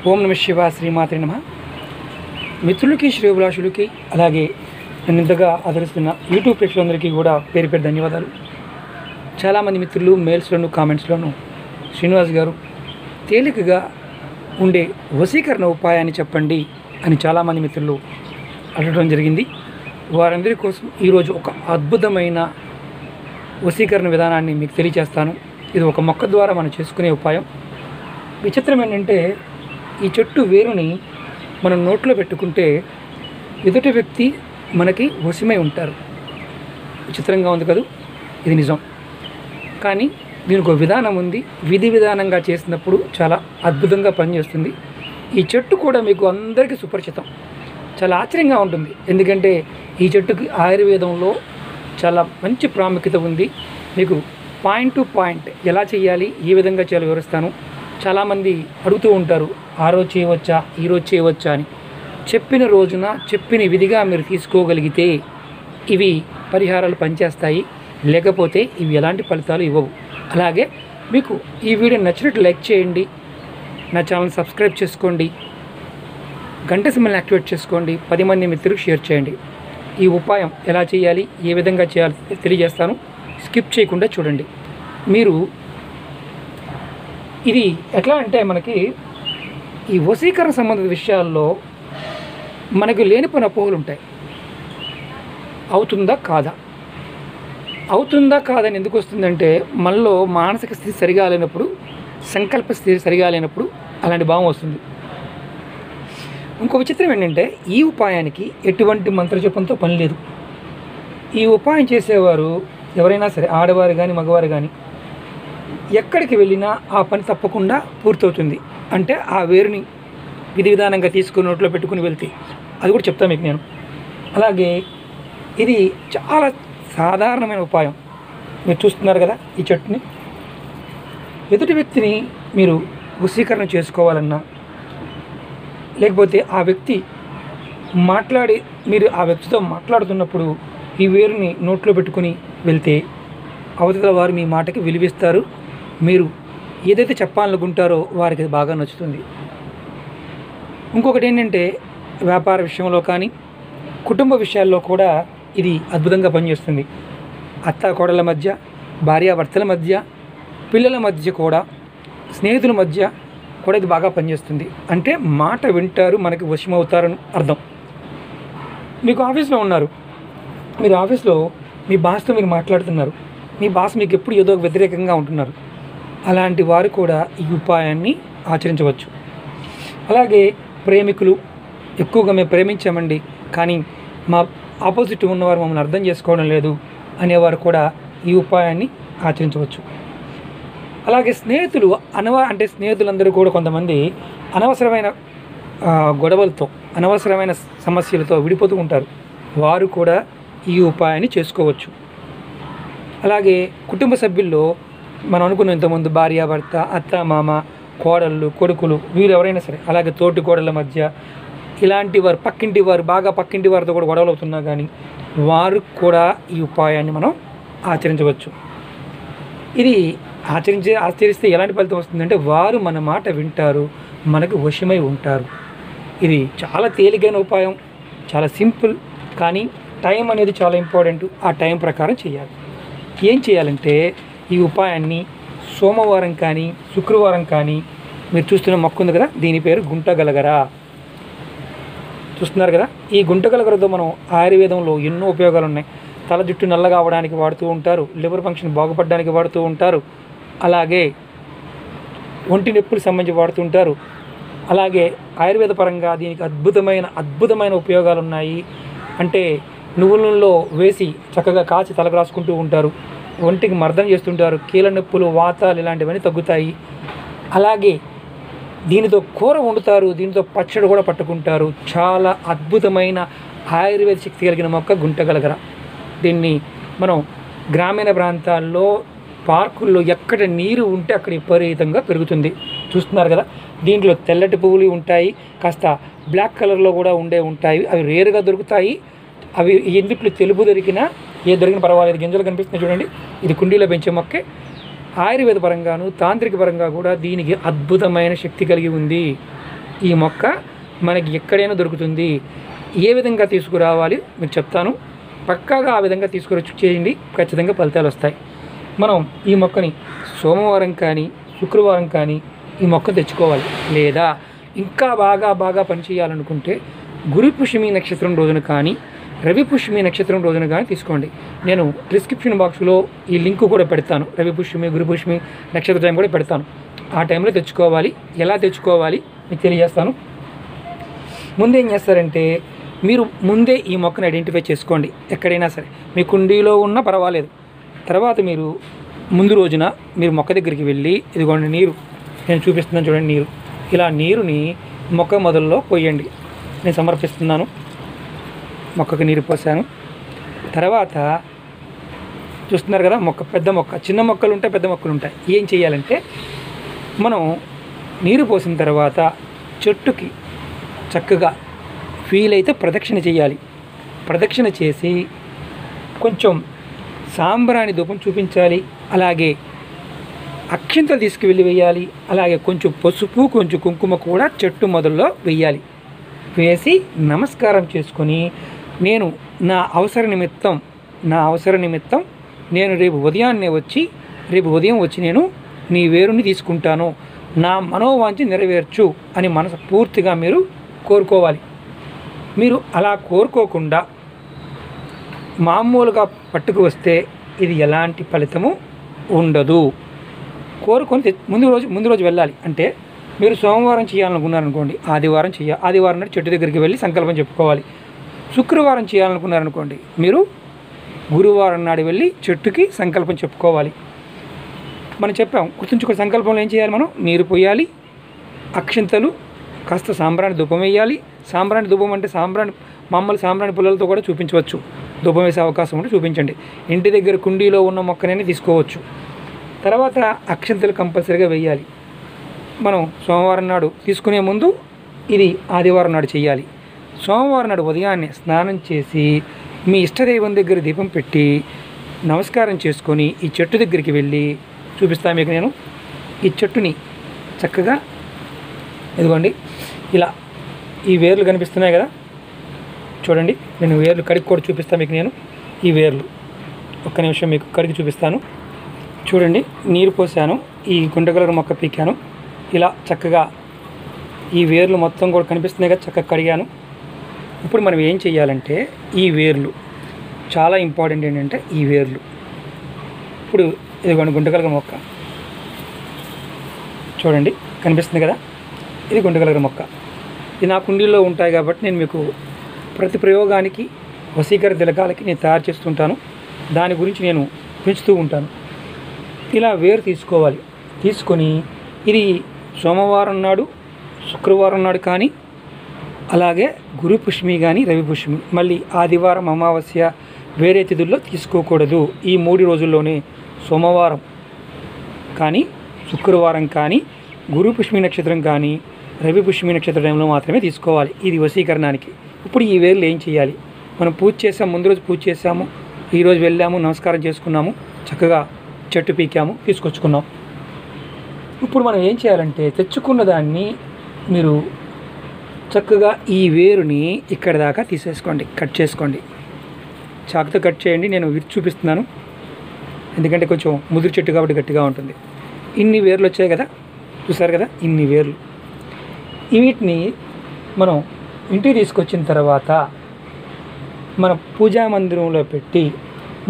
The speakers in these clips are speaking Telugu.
ఓం నమ శివ శ్రీమాత్రే నమ. మిత్రులకి శ్రేయోభిలాషులకి అలాగే నన్ను ఇంతగా ఆదరిస్తున్న యూట్యూబ్ ప్రేక్షకులందరికీ కూడా పేరు పేరు ధన్యవాదాలు. చాలామంది మిత్రులు మెయిల్స్లోను కామెంట్స్లోను శ్రీనివాస్ గారు తేలికగా ఉండే వశీకరణ ఉపాయాన్ని చెప్పండి అని చాలామంది మిత్రులు అడగడం జరిగింది. వారందరి కోసం ఈరోజు ఒక అద్భుతమైన వశీకరణ విధానాన్ని మీకు తెలియజేస్తాను. ఇది ఒక మొక్క ద్వారా మనం చేసుకునే ఉపాయం. విచిత్రం ఏంటంటే ఈ చెట్టు వేరుని మనం నోట్లో పెట్టుకుంటే ఎదుటి వ్యక్తి మనకి వశమై ఉంటారు. విచిత్రంగా ఉంది కదా, ఇది నిజం. కానీ దీనికి ఒక విధానం ఉంది. విధి విధానంగా చేసినప్పుడు చాలా అద్భుతంగా పనిచేస్తుంది. ఈ చెట్టు కూడా మీకు అందరికీ సుపరిచితం. చాలా ఆశ్చర్యంగా ఉంటుంది. ఎందుకంటే ఈ చెట్టుకి ఆయుర్వేదంలో చాలా మంచి ప్రాముఖ్యత ఉంది. మీకు పాయింట్ టు పాయింట్ ఎలా చేయాలి, ఏ విధంగా చేయాలో వివరిస్తాను. చాలామంది అడుగుతూ ఉంటారు, ఆ రోజు చేయవచ్చా, ఈరోజు చేయవచ్చా అని. చెప్పిన రోజున చెప్పిన విధిగా మీరు తీసుకోగలిగితే ఇవి పరిహారాలు పనిచేస్తాయి, లేకపోతే ఇవి ఎలాంటి ఫలితాలు ఇవ్వవు. అలాగే మీకు ఈ వీడియో నచ్చినట్టు లైక్ చేయండి, నా ఛానల్ సబ్స్క్రైబ్ చేసుకోండి, గంట సింబల్ని యాక్టివేట్ చేసుకోండి, 10 మంది మిత్రులకు షేర్ చేయండి. ఈ ఉపాయం ఎలా చేయాలి, ఏ విధంగా చేయాలి తెలియజేస్తాను. స్కిప్ చేయకుండా చూడండి. మీరు ఇది ఎట్లా అంటే మనకి ఈ వశీకరణ సంబంధిత విషయాల్లో మనకు లేనిపోయిన అపోహలు ఉంటాయి. అవుతుందా కాదా, అవుతుందా కాదని ఎందుకు వస్తుందంటే మనలో మానసిక స్థితి సరిగా లేనప్పుడు, సంకల్ప స్థితి సరిగా లేనప్పుడు అలాంటి భావం వస్తుంది. ఇంకో విచిత్రం ఏంటంటే ఈ ఉపాయానికి ఎటువంటి మంత్రజపంతో పని లేదు. ఈ ఉపాయం చేసేవారు ఎవరైనా సరే, ఆడవారు కానీ మగవారు కానీ, ఎక్కడికి వెళ్ళినా ఆ పని తప్పకుండా పూర్తవుతుంది. అంటే ఆ వేరుని విధి విధానంగా తీసుకుని నోట్లో పెట్టుకుని వెళ్తే, అది కూడా చెప్తాను మీకు నేను. అలాగే ఇది చాలా సాధారణమైన ఉపాయం. మీరు చూస్తున్నారు కదా ఈ చెట్టుని. ఎదుటి వ్యక్తిని మీరు వశీకరణ చేసుకోవాలన్నా, లేకపోతే ఆ వ్యక్తి మీరు ఆ వ్యక్తితో మాట్లాడుతున్నప్పుడు ఈ వేరుని నోట్లో పెట్టుకుని వెళ్తే అవతల వారు మీ మాటకి విలువిస్తారు. మీరు ఏదైతే చెప్పాలనుకుంటారో వారికి అది బాగా నచ్చుతుంది. ఇంకొకటి ఏంటంటే వ్యాపార విషయంలో కానీ, కుటుంబ విషయాల్లో కూడా ఇది అద్భుతంగా పనిచేస్తుంది. అత్త కోడళ్ళ మధ్య, భార్యాభర్తల మధ్య, పిల్లల మధ్య కూడా, స్నేహితుల మధ్య కూడా ఇది బాగా పనిచేస్తుంది. అంటే మాట వింటారు, మనకి వశమవుతారని అర్థం. మీకు ఆఫీస్లో ఉన్నారు, మీరు ఆఫీస్లో మీ బాస్తో మీరు మాట్లాడుతున్నారు, మీ బాస్ మీకు ఎప్పుడు ఏదో ఒక వ్యతిరేకంగా ఉంటున్నారు. అలాంటి వారు కూడా ఈ ఉపాయాన్ని ఆచరించవచ్చు. అలాగే ప్రేమికులు, ఎక్కువగా మేము ప్రేమించామండి కానీ మా ఆపోజిట్ ఉన్నవారు మమ్మల్ని అర్థం చేసుకోవడం లేదు అనేవారు కూడా ఈ ఉపాయాన్ని ఆచరించవచ్చు. అలాగే స్నేహితులు స్నేహితులందరూ కూడా కొంతమంది అనవసరమైన గొడవలతో, అనవసరమైన సమస్యలతో విడిపోతూ ఉంటారు. వారు కూడా ఈ ఉపాయాన్ని చేసుకోవచ్చు. అలాగే కుటుంబ సభ్యుల్లో మనం అనుకున్న ఇంతకుముందు భార్యాభర్త, అత్త మామ, కోడళ్ళు, కొడుకులు, వీరు ఎవరైనా సరే, అలాగే తోటి కోడళ్ళ మధ్య, ఇలాంటి వారు బాగా పక్కింటి వారితో కూడా గొడవలు అవుతున్నా కానీ వారు కూడా ఈ ఉపాయాన్ని మనం ఆచరించవచ్చు. ఇది ఆచరిస్తే ఎలాంటి ఫలితం వస్తుందంటే వారు మన మాట వింటారు, మనకు వశమై ఉంటారు. ఇది చాలా తేలికైన ఉపాయం, చాలా సింపుల్. కానీ టైం అనేది చాలా ఇంపార్టెంట్. ఆ టైం ప్రకారం చేయాలి. ఏం చేయాలంటే ఈ ఉపాయాన్ని సోమవారం కానీ, శుక్రవారం కానీ, మీరు చూస్తున్న మొక్క ఉంది కదా, దీని పేరు గుంటగలగర. చూస్తున్నారు కదా, ఈ గుంటగలగరతో మనం ఆయుర్వేదంలో ఎన్నో ఉపయోగాలు ఉన్నాయి. తల జుట్టు నల్లగా అవడానికి వాడుతూ ఉంటారు, లివర్ ఫంక్షన్ బాగుపడడానికి వాడుతూ ఉంటారు, అలాగే ఒంటి నొప్పులకు సంబంధించి వాడుతూ ఉంటారు. అలాగే ఆయుర్వేద పరంగా దీనికి అద్భుతమైన ఉపయోగాలు ఉన్నాయి. అంటే నువ్వుల నూనెలో వేసి చక్కగా కాచి తలకు రాసుకుంటూ ఉంటారు, ఒంటికి మర్దన చేస్తుంటారు, కీళ్ళ నొప్పులు, వాతాలు ఇలాంటివన్నీ తగ్గుతాయి. అలాగే దీనితో కూర వండుతారు, దీనితో పచ్చడి కూడా పట్టుకుంటారు. చాలా అద్భుతమైన ఆయుర్వేద శక్తి కలిగిన మొక్క గుంటగలగర. దీన్ని మనం గ్రామీణ ప్రాంతాల్లో, పార్కుల్లో ఎక్కడ నీరు ఉంటే అక్కడ విపరీతంగా పెరుగుతుంది. చూస్తున్నారు కదా, దీంట్లో తెల్లటి పువ్వులు ఉంటాయి, కాస్త బ్లాక్ కలర్లో కూడా ఉంటాయి. అవి రేరుగా దొరుకుతాయి. అవి ఎందుకు తెలుపు దొరికినా దొరికిన పర్వాలేదు. గింజలు కనిపిస్తున్నాయి చూడండి, ఇది కుండీలో పెంచే మొక్కే. ఆయుర్వేద పరంగాను తాంత్రిక పరంగా కూడా దీనికి అద్భుతమైన శక్తి కలిగి ఉంది. ఈ మొక్క మనకి ఎక్కడైనా దొరుకుతుంది. ఏ విధంగా తీసుకురావాలి మీకు చెప్తాను. పక్కాగా ఆ విధంగా తీసుకురొచ్చి చేయండి, ఖచ్చితంగా ఫలితాలు వస్తాయి. మనం ఈ మొక్కని సోమవారం కానీ శుక్రవారం కానీ ఈ మొక్క తెచ్చుకోవాలి. లేదా ఇంకా బాగా పనిచేయాలనుకుంటే గురు పుష్యమి నక్షత్రం రోజున కానీ రవి పుష్యమి నక్షత్రం రోజున కానీ తీసుకోండి. నేను డిస్క్రిప్షన్ బాక్స్లో ఈ లింక్ కూడా పెడతాను. రవి పుష్యమి గురు పుష్యమి నక్షత్ర టైం కూడా పెడతాను. ఆ టైంలో తెచ్చుకోవాలి. ఎలా తెచ్చుకోవాలి మీకు తెలియజేస్తాను. ముందేం చేస్తారంటే మీరు ముందే ఈ మొక్కను ఐడెంటిఫై చేసుకోండి. ఎక్కడైనా సరే మీ కుండీలో ఉన్నా పర్వాలేదు. తర్వాత మీరు ముందు రోజున మీరు మొక్క దగ్గరికి వెళ్ళి, ఇదిగోండి నీరు నేను చూపిస్తున్నాను చూడండి, నీరు ఇలా నీరుని మొక్క మొదల్లో పోయండి. నేను సమర్పిస్తున్నాను. మొక్కకి నీరు పోసాను. తర్వాత చూస్తున్నారు కదా, మొక్క పెద్ద మొక్క, చిన్న మొక్కలు ఉంటాయి, పెద్ద మొక్కలు ఉంటాయి. ఏం చేయాలంటే మనం నీరు పోసిన తర్వాత చెట్టుకి చక్కగా వీలైతే ప్రదక్షిణ చేయాలి. ప్రదక్షిణ చేసి కొంచెం సాంబ్రాణి ధూపం చూపించాలి. అలాగే అక్షింతలు తీసుకువెళ్ళి వేయాలి. అలాగే కొంచెం పసుపు కొంచెం కుంకుమ కూడా చెట్టు మొదల్లో వేయాలి. వేసి నమస్కారం చేసుకొని నేను నా అవసర నిమిత్తం నేను రేపు ఉదయం వచ్చి నేను నీ వేరుని తీసుకుంటాను, నా మనోవాంఛ నెరవేర్చు అని మనసు పూర్తిగా మీరు కోరుకోవాలి. మీరు అలా కోరుకోకుండా మామూలుగా పట్టుకు వస్తే ఇది ఎలాంటి ఫలితము ఉండదు. కోరుకొని ముందు రోజు వెళ్ళాలి. అంటే మీరు సోమవారం చేయాలనుకున్నారనుకోండి, ఆదివారం నాడు చెట్టు దగ్గరికి వెళ్ళి సంకల్పం చెప్పుకోవాలి. శుక్రవారం చేయాలనుకున్నారనుకోండి, మీరు గురువారం నాడు వెళ్ళి చెట్టుకి సంకల్పం చెప్పుకోవాలి. మనం చెప్పాం, గుర్తుంచుకునే సంకల్పంలో ఏం చేయాలి? మనం నీరు పోయాలి, అక్షింతలు, కాస్త సాంబ్రాణి ధూపం వేయాలి. సాంబ్రాణి ధూపం అంటే మామూలు సాంబ్రాణి పుల్లలతో కూడా చూపించవచ్చు. ధూపం వేసే అవకాశం ఉంటే చూపించండి. ఇంటి దగ్గర కుండీలో ఉన్న మొక్కనైనా తీసుకోవచ్చు. తర్వాత అక్షింతలు కంపల్సరీగా వేయాలి. మనం సోమవారం నాడు తీసుకునే ముందు ఇది ఆదివారం నాడు చేయాలి. సోమవారం నాడు ఉదయాన్నే స్నానం చేసి మీ ఇష్టదైవం దగ్గర దీపం పెట్టి నమస్కారం చేసుకొని ఈ చెట్టు దగ్గరికి వెళ్ళి చూపిస్తాను మీకు. నేను ఈ చెట్టుని చక్కగా ఇదిగోండి ఇలా ఈ వేర్లు కనిపిస్తున్నాయి కదా, చూడండి. నేను వేర్లు కడిగి కూడా చూపిస్తాను మీకు. నేను ఈ వేర్లు ఒక్క నిమిషం మీకు కడిగి చూపిస్తాను. చూడండి, నీరు పోసాను, ఈ గుంట కలర్ మొక్క పీకాను. ఇలా చక్కగా ఈ వేర్లు మొత్తం కూడా కనిపిస్తున్నాయి కదా, చక్కగా కడిగాను. ఇప్పుడు మనం ఏం చేయాలంటే ఈ వేర్లు చాలా ఇంపార్టెంట్. ఏంటంటే ఈ వేర్లు ఇప్పుడు ఇదిగోండి గుంట కలర్ మొక్క చూడండి కనిపిస్తుంది కదా, ఇది గుంట కలర్ మొక్క. ఇది నా కుండీల్లో ఉంటాయి కాబట్టి నేను మీకు ప్రతి ప్రయోగానికి వశీకర తిలకాలకి నేను తయారు చేస్తుంటాను. దాని గురించి నేను పెంచుతూ ఉంటాను. ఇలా వేరు తీసుకోవాలి. తీసుకొని ఇది సోమవారం నాడు శుక్రవారం నాడు కానీ అలాగే గురు పుష్యమి కానీ రవి పుష్యమి, మళ్ళీ ఆదివారం అమావాస్య వేరే తిథుల్లో తీసుకోకూడదు. ఈ 3 రోజుల్లోనే సోమవారం కానీ శుక్రవారం కానీ గురు పుష్యమి నక్షత్రం కానీ రవి పుష్యమి నక్షత్ర టైంలో మాత్రమే తీసుకోవాలి. ఇది వశీకరణానికి. ఇప్పుడు ఈ వేర్లు ఏం చేయాలి? మనం పూజ చేసాము, ముందు రోజు పూజ చేసాము, ఈరోజు వెళ్ళాము, నమస్కారం చేసుకున్నాము, చక్కగా చెట్టు పీకాము, తీసుకొచ్చుకున్నాం. ఇప్పుడు మనం ఏం చేయాలంటే తెచ్చుకున్న దాన్ని మీరు చక్కగా ఈ వేరుని ఇక్కడ దాకా తీసేసుకోండి, కట్ చేసుకోండి. చాకుతో కట్ చేయండి. నేను విరిచి చూపిస్తున్నాను, ఎందుకంటే కొంచెం ముదురు చెట్టు కాబట్టి గట్టిగా ఉంటుంది. ఇన్ని వేర్లు వచ్చాయి కదా, చూసారు కదా, ఇన్ని వేర్లు. వీటిని మనం ఇంటికి తీసుకొచ్చిన తర్వాత మన పూజా మందిరంలో పెట్టి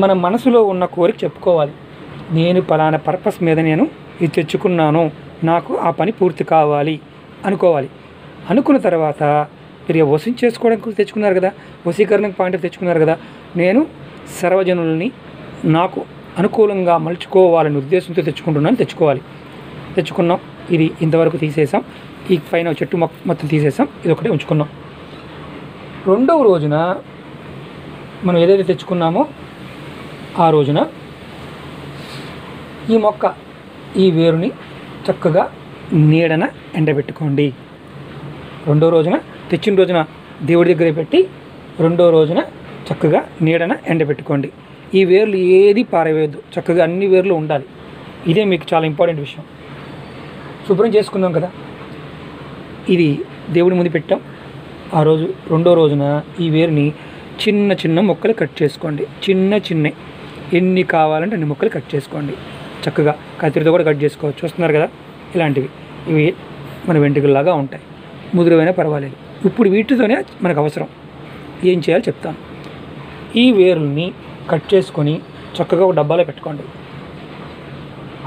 మన మనసులో ఉన్న కోరిక చెప్పుకోవాలి. నేను పలానా పర్పస్ మీద నేను ఇది తెచ్చుకున్నాను, నాకు ఆ పని పూర్తి కావాలి అనుకోవాలి. అనుకున్న తర్వాత మీరు వశం చేసుకోవడానికి తెచ్చుకున్నారు కదా, వశీకరణకు పాయింట్ తెచ్చుకున్నారు కదా, నేను సర్వజనుల్ని నాకు అనుకూలంగా మలుచుకోవాలనే ఉద్దేశంతో తెచ్చుకున్నాం. ఇది ఇంతవరకు తీసేసాం. ఈ పైన చెట్టు మొత్తం తీసేసాం, ఇది ఒకటే ఉంచుకున్నాం. రెండవ రోజున మనం ఏదైతే తెచ్చుకున్నామో ఆ రోజున ఈ వేరుని చక్కగా నీడన ఎండబెట్టుకోండి. రెండో రోజున తెచ్చిన రోజున దేవుడి దగ్గర పెట్టి రెండో రోజున చక్కగా నీడన ఎండబెట్టుకోండి. ఈ వేర్లు ఏది పారవేయద్దు, చక్కగా అన్ని వేర్లు ఉండాలి. ఇదే మీకు చాలా ఇంపార్టెంట్ విషయం. శుభ్రం చేసుకున్నాం కదా, ఇది దేవుడి ముందు పెట్టాం. ఆ రోజు రెండో రోజున ఈ వేరుని చిన్న చిన్న ముక్కలు కట్ చేసుకోండి. చిన్న ఎన్ని కావాలంటే అన్ని ముక్కలు కట్ చేసుకోండి. చక్కగా కత్తిరితో కూడా కట్ చేసుకోవచ్చు. చూస్తున్నారు కదా, ఇలాంటివి ఇవి మన వెంట్రుకల్లాగా ఉంటాయి. ముదురువైనా పర్వాలేదు. ఇప్పుడు వీటితోనే మనకు అవసరం. ఏం చేయాలో చెప్తాను. ఈ వేరుల్ని కట్ చేసుకొని చక్కగా ఒక డబ్బాలో పెట్టుకోండి.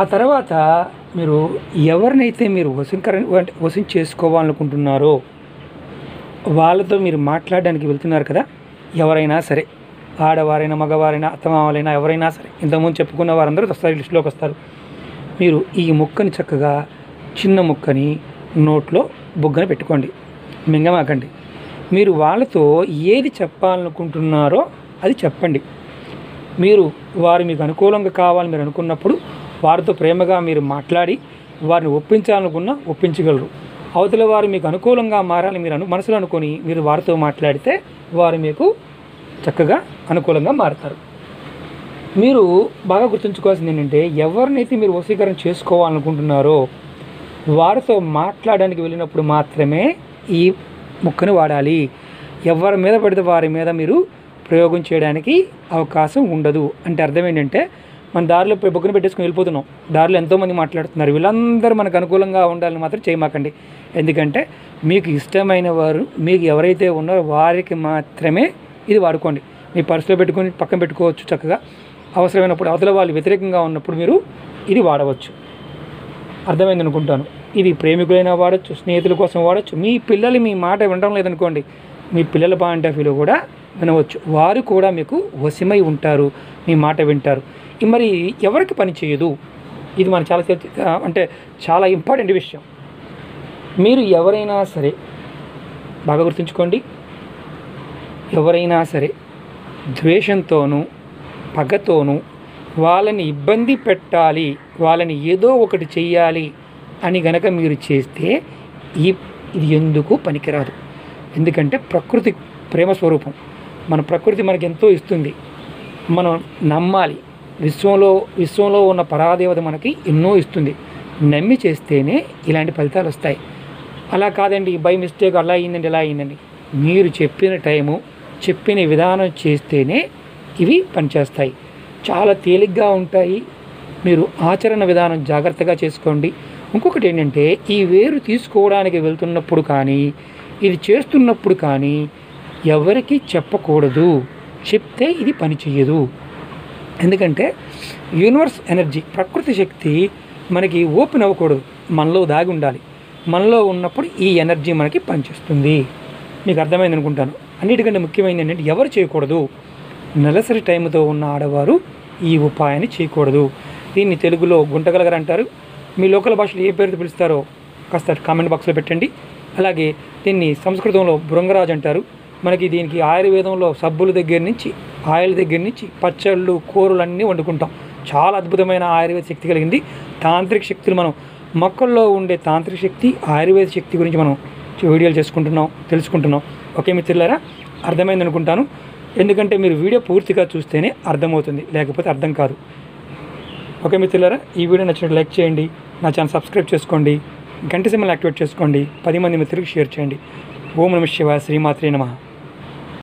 ఆ తర్వాత మీరు ఎవరినైతే మీరు వశం చేసుకోవాలనుకుంటున్నారో వాళ్ళతో మీరు మాట్లాడడానికి వెళ్తున్నారు కదా, ఎవరైనా సరే, ఆడవారైనా మగవారైనా అత్తమామలైనా ఎవరైనా సరే, ఇంతకుముందు చెప్పుకున్న వారందరూ వస్తారు, లిస్టులోకి వస్తారు. మీరు ఈ ముక్కని చక్కగా చిన్న ముక్కని నోట్లో బుగ్గన పెట్టుకోండి. మింగమాకండి. మీరు వాళ్ళతో ఏది చెప్పాలనుకుంటున్నారో అది చెప్పండి. వారు మీకు అనుకూలంగా కావాలని మీరు అనుకున్నప్పుడు వారితో ప్రేమగా మీరు మాట్లాడి వారిని ఒప్పించాలనుకున్నా ఒప్పించగలరు. అవతల వారు మీకు అనుకూలంగా మారాలని మీరు మనసులో అనుకొని మీరు వారితో మాట్లాడితే వారు మీకు చక్కగా అనుకూలంగా మారుతారు. మీరు బాగా గుర్తుంచుకోవాల్సింది ఏంటంటే, ఎవరినైతే మీరు వశీకరణ చేసుకోవాలనుకుంటున్నారో వారితో మాట్లాడడానికి వెళ్ళినప్పుడు మాత్రమే ఈ ముక్కను వాడాలి. ఎవరి మీద పడితే వారి మీద మీరు ప్రయోగం చేయడానికి అవకాశం ఉండదు. అంటే అర్థం ఏంటంటే, మన దారిలో బొగ్గను పెట్టేసుకుని వెళ్ళిపోతున్నాం, దారిలో ఎంతోమంది మాట్లాడుతున్నారు, వీళ్ళందరూ మనకు అనుకూలంగా ఉండాలని మాత్రం చేయమాకండి. ఎందుకంటే మీకు ఇష్టమైన వారు, మీకు ఎవరైతే ఉన్నారో వారికి మాత్రమే ఇది వాడుకోండి. మీ పర్సులో పెట్టుకొని పక్కన పెట్టుకోవచ్చు. చక్కగా అవసరమైనప్పుడు అవతల వాళ్ళు వ్యతిరేకంగా ఉన్నప్పుడు మీరు ఇది వాడవచ్చు. అర్థమైంది అనుకుంటాను. ఇది ప్రేమికులైనా వాడచ్చు, స్నేహితుల కోసం వాడచ్చు. మీ పిల్లలు మీ మాట వినడం లేదనుకోండి, మీ పిల్లల పాయింట్ ఆఫ్ వ్యూలో కూడా వినవచ్చు. వారు కూడా మీకు వశమై ఉంటారు, మీ మాట వింటారు. మరి ఎవరికి పని చేయదు, ఇది మన చాలా ఇంపార్టెంట్ విషయం. మీరు ఎవరైనా సరే బాగా గుర్తుంచుకోండి, ఎవరైనా సరే ద్వేషంతోనూ పగతోనూ వాళ్ళని ఇబ్బంది పెట్టాలి, వాళ్ళని ఏదో ఒకటి చెయ్యాలి అని గనక మీరు చేస్తే ఇది ఎందుకు పనికిరాదు. ఎందుకంటే ప్రకృతి ప్రేమ స్వరూపం. మన ప్రకృతి మనకి ఎంతో ఇస్తుంది, మనం నమ్మాలి. విశ్వంలో ఉన్న పరాదేవత మనకి ఎన్నో ఇస్తుంది. నమ్మి చేస్తేనే ఇలాంటి ఫలితాలు వస్తాయి. అలా కాదండి, బై మిస్టేక్ అలా అయ్యిందండి ఇలా అయ్యిందండి, మీరు చెప్పిన టైము చెప్పిన విధానం చేస్తేనే ఇవి పనిచేస్తాయి. చాలా తేలిగ్గా ఉంటాయి. మీరు ఆచరణ విధానం జాగ్రత్తగా చేసుకోండి. ఇంకొకటి ఏంటంటే, ఈ వేరు తీసుకోవడానికి వెళ్తున్నప్పుడు కానీ ఇది చేస్తున్నప్పుడు కానీ ఎవరికి చెప్పకూడదు. చెప్తే ఇది పని చెయ్యదు. ఎందుకంటే యూనివర్స్ ఎనర్జీ, ప్రకృతి శక్తి మనకి ఓపెన్ అవ్వకూడదు, మనలో దాగి ఉండాలి. మనలో ఉన్నప్పుడు ఈ ఎనర్జీ మనకి పనిచేస్తుంది. మీకు అర్థమైంది అనుకుంటాను. అన్నిటికంటే ముఖ్యమైనది ఏంటంటే, ఎవరు చేయకూడదు, నెలసరి టైంతో ఉన్న ఆడవారు ఈ ఉపాయాన్ని చేయకూడదు. దీన్ని తెలుగులో గుంటగలగర అంటారు. మీ లోకల్ భాషలో ఏ పేరుతో పిలుస్తారో కాస్త కామెంట్ బాక్స్లో పెట్టండి. అలాగే దీన్ని సంస్కృతంలో బృంగరాజు అంటారు. మనకి దీనికి ఆయుర్వేదంలో సబ్బుల దగ్గర నుంచి ఆయిల్ దగ్గర నుంచి పచ్చళ్ళు కూరలు అన్నీ వండుకుంటాం. చాలా అద్భుతమైన ఆయుర్వేద శక్తి కలిగింది. తాంత్రిక శక్తులు, మనం మొక్కల్లో ఉండే తాంత్రిక శక్తి, ఆయుర్వేద శక్తి గురించి మనం వీడియోలు తెలుసుకుంటున్నాం. ఓకే మిత్రులారా, అర్థమైంది అనుకుంటాను. ఎందుకంటే మీరు వీడియో పూర్తిగా చూస్తేనే అర్థమవుతుంది, లేకపోతే అర్థం కాదు. ఓకే మిత్రులారా, ఈ వీడియో నచ్చినట్టు లైక్ చేయండి, నా ఛానల్ సబ్స్క్రైబ్ చేసుకోండి, గంట సింబల్ యాక్టివేట్ చేసుకోండి, 10 మంది మిత్రులకు షేర్ చేయండి. ఓం నమః శివాయ, శ్రీమాత్రే నమః.